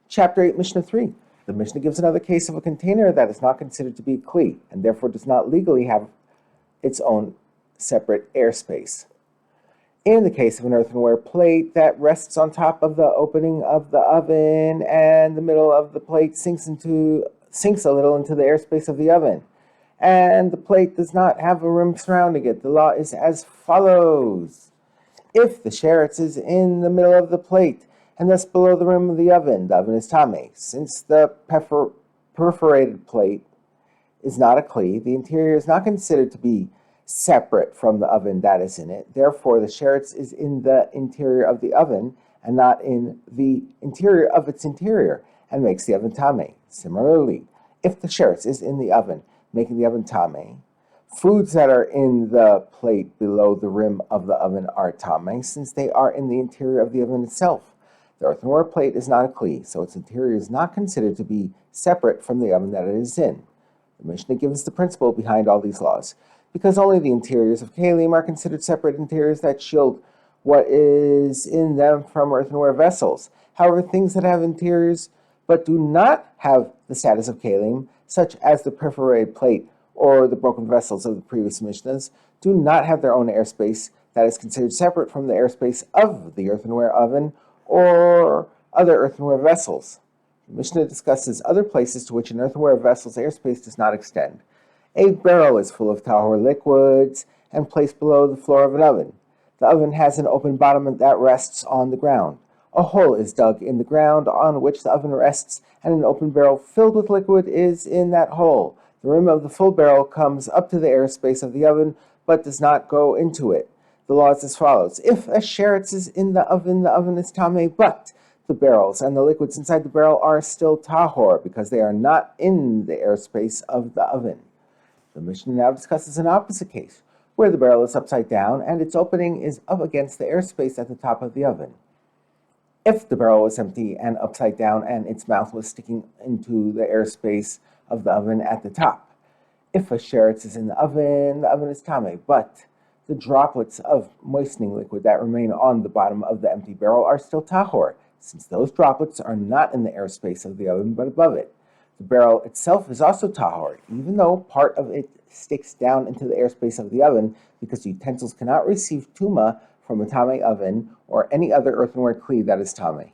Chapter 8, Mishnah 3. The Mishnah gives another case of a container that is not considered to be a kli, and therefore does not legally have its own separate airspace. In the case of an earthenware plate that rests on top of the opening of the oven, and the middle of the plate sinks a little into the airspace of the oven, and the plate does not have a rim surrounding it, the law is as follows. If the sheretz is in the middle of the plate, and thus below the rim of the oven is tameh. Since the perforated plate is not a kli, the interior is not considered to be separate from the oven that is in it. Therefore, the sheretz is in the interior of the oven and not in the interior of its interior, and makes the oven tameh. Similarly, if the sheretz is in the oven, making the oven tameh, foods that are in the plate below the rim of the oven are tameh, since they are in the interior of the oven itself. The earthenware plate is not a kli, so its interior is not considered to be separate from the oven that it is in. The Mishnah gives the principle behind all these laws, because only the interiors of Keilim are considered separate interiors that shield what is in them from earthenware vessels. However, things that have interiors but do not have the status of Keilim, such as the perforated plate or the broken vessels of the previous Mishnahs, do not have their own airspace that is considered separate from the airspace of the earthenware oven or other earthenware vessels. The Mishnah discusses other places to which an earthenware vessel's airspace does not extend. A barrel is full of tahor liquids and placed below the floor of an oven. The oven has an open bottom that rests on the ground. A hole is dug in the ground on which the oven rests, and an open barrel filled with liquid is in that hole. The rim of the full barrel comes up to the airspace of the oven, but does not go into it. The law is as follows. If a sheretz is in the oven is tameh, but the barrels and the liquids inside the barrel are still tahor, because they are not in the airspace of the oven. The Mishnah now discusses an opposite case, where the barrel is upside down and its opening is up against the airspace at the top of the oven. If the barrel was empty and upside down and its mouth was sticking into the airspace of the oven at the top. If a sheretz is in the oven is tameh, but the droplets of moistening liquid that remain on the bottom of the empty barrel are still tahor, since those droplets are not in the airspace of the oven but above it. The barrel itself is also tahor, even though part of it sticks down into the airspace of the oven, because utensils cannot receive tuma from a tameh oven or any other earthenware kli that is tameh.